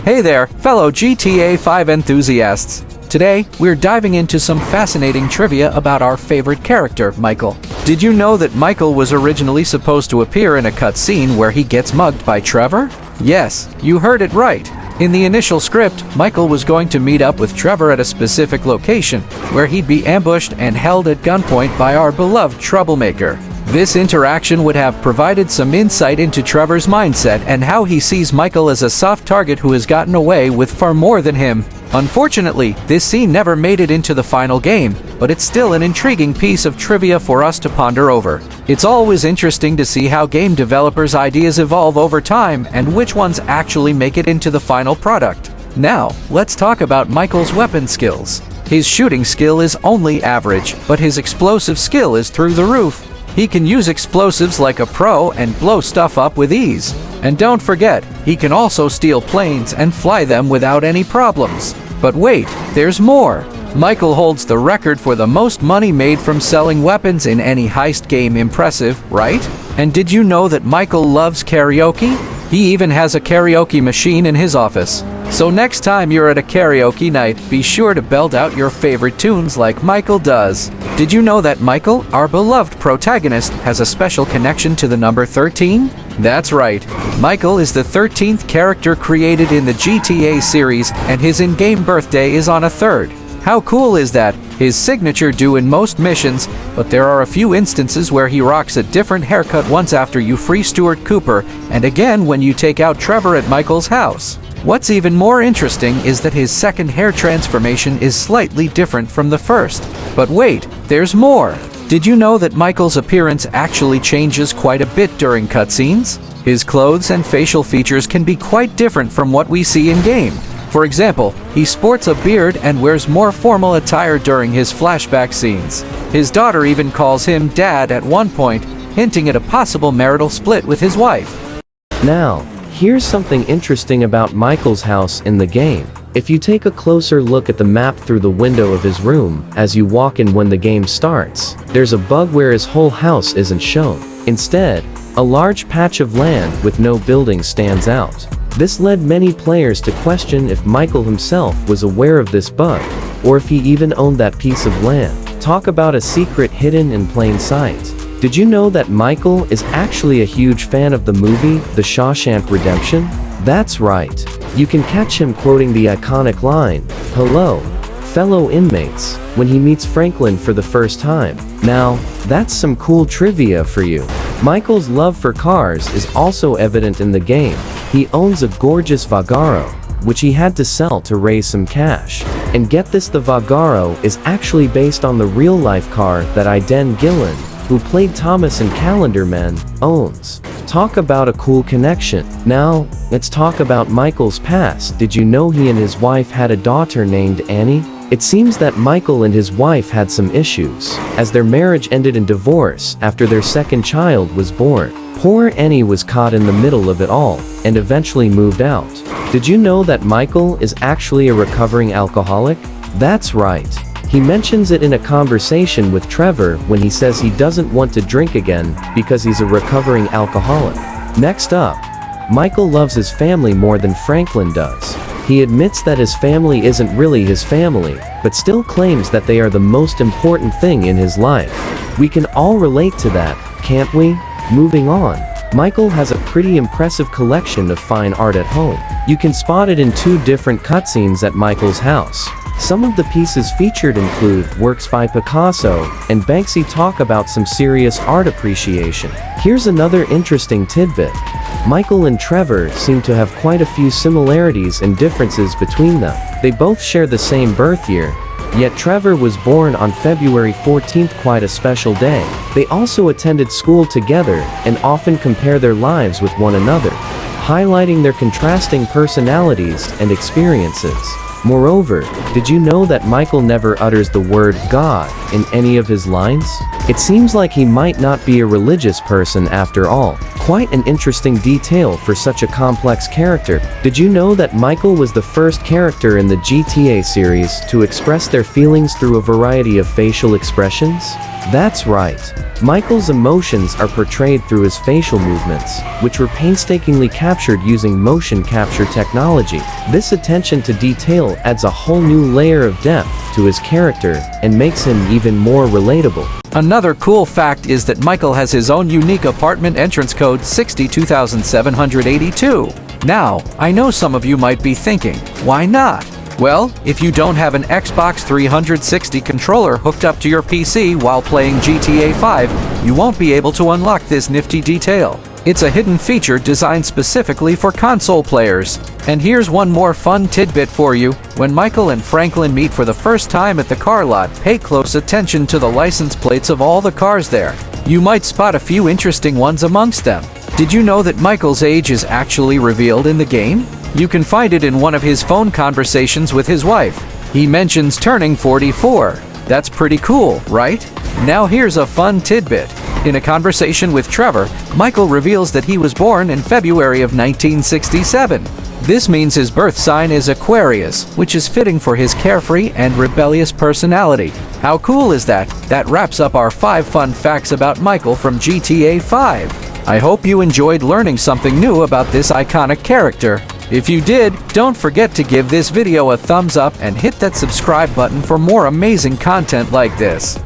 Hey there, fellow GTA 5 enthusiasts. Today, we're diving into some fascinating trivia about our favorite character, Michael. Did you know that Michael was originally supposed to appear in a cutscene where he gets mugged by Trevor? Yes, you heard it right. In the initial script, Michael was going to meet up with Trevor at a specific location, where he'd be ambushed and held at gunpoint by our beloved troublemaker. This interaction would have provided some insight into Trevor's mindset and how he sees Michael as a soft target who has gotten away with far more than him. Unfortunately, this scene never made it into the final game, but it's still an intriguing piece of trivia for us to ponder over. It's always interesting to see how game developers' ideas evolve over time and which ones actually make it into the final product. Now, let's talk about Michael's weapon skills. His shooting skill is only average, but his explosive skill is through the roof. He can use explosives like a pro and blow stuff up with ease. And don't forget, he can also steal planes and fly them without any problems. But wait, there's more! Michael holds the record for the most money made from selling weapons in any heist game. Impressive, right? And did you know that Michael loves karaoke? He even has a karaoke machine in his office. So next time you're at a karaoke night, be sure to belt out your favorite tunes like Michael does. Did you know that Michael, our beloved protagonist, has a special connection to the number 13? That's right. Michael is the 13th character created in the GTA series, and his in-game birthday is on a 3rd. How cool is that? His signature due in most missions, but there are a few instances where he rocks a different haircut once after you free Stuart Cooper, and again when you take out Trevor at Michael's house. What's even more interesting is that his second hair transformation is slightly different from the first. But wait, there's more! Did you know that Michael's appearance actually changes quite a bit during cutscenes? His clothes and facial features can be quite different from what we see in-game. For example, he sports a beard and wears more formal attire during his flashback scenes. His daughter even calls him Dad at one point, hinting at a possible marital split with his wife. Now, here's something interesting about Michael's house in the game. If you take a closer look at the map through the window of his room as you walk in when the game starts, there's a bug where his whole house isn't shown. Instead, a large patch of land with no building stands out. This led many players to question if Michael himself was aware of this bug, or if he even owned that piece of land. Talk about a secret hidden in plain sight. Did you know that Michael is actually a huge fan of the movie, The Shawshank Redemption? That's right. You can catch him quoting the iconic line, "Hello, fellow inmates," when he meets Franklin for the first time. Now, that's some cool trivia for you. Michael's love for cars is also evident in the game. He owns a gorgeous Vagaro, which he had to sell to raise some cash. And get this, the Vagaro is actually based on the real-life car that Aidan Gillen, who played Thomas in Calendar Men, owns. Talk about a cool connection. Now, let's talk about Michael's past. Did you know he and his wife had a daughter named Annie? It seems that Michael and his wife had some issues, as their marriage ended in divorce after their second child was born. Poor Annie was caught in the middle of it all, and eventually moved out. Did you know that Michael is actually a recovering alcoholic? That's right. He mentions it in a conversation with Trevor when he says he doesn't want to drink again because he's a recovering alcoholic. Next up, Michael loves his family more than Franklin does. He admits that his family isn't really his family, but still claims that they are the most important thing in his life. We can all relate to that, can't we? Moving on. Michael has a pretty impressive collection of fine art at home. You can spot it in 2 different cutscenes at Michael's house. Some of the pieces featured include works by Picasso and Banksy. Talk about some serious art appreciation. Here's another interesting tidbit. Michael and Trevor seem to have quite a few similarities and differences between them. They both share the same birth year, yet Trevor was born on February 14th, quite a special day. They also attended school together and often compare their lives with one another, highlighting their contrasting personalities and experiences. Moreover, did you know that Michael never utters the word God in any of his lines? It seems like he might not be a religious person after all. Quite an interesting detail for such a complex character. Did you know that Michael was the first character in the GTA series to express their feelings through a variety of facial expressions? That's right. Michael's emotions are portrayed through his facial movements, which were painstakingly captured using motion capture technology. This attention to detail adds a whole new layer of depth to his character and makes him even more relatable. Another cool fact is that Michael has his own unique apartment entrance code 62782. Now, I know some of you might be thinking, why not? Well, if you don't have an Xbox 360 controller hooked up to your PC while playing GTA 5, you won't be able to unlock this nifty detail. It's a hidden feature designed specifically for console players. And here's one more fun tidbit for you. When Michael and Franklin meet for the first time at the car lot, pay close attention to the license plates of all the cars there. You might spot a few interesting ones amongst them. Did you know that Michael's age is actually revealed in the game? You can find it in one of his phone conversations with his wife. He mentions turning 44. That's pretty cool, right? Now here's a fun tidbit. In a conversation with Trevor, Michael reveals that he was born in February of 1967. This means his birth sign is Aquarius, which is fitting for his carefree and rebellious personality. How cool is that? That wraps up our 5 fun facts about Michael from GTA 5. I hope you enjoyed learning something new about this iconic character. If you did, don't forget to give this video a thumbs up and hit that subscribe button for more amazing content like this.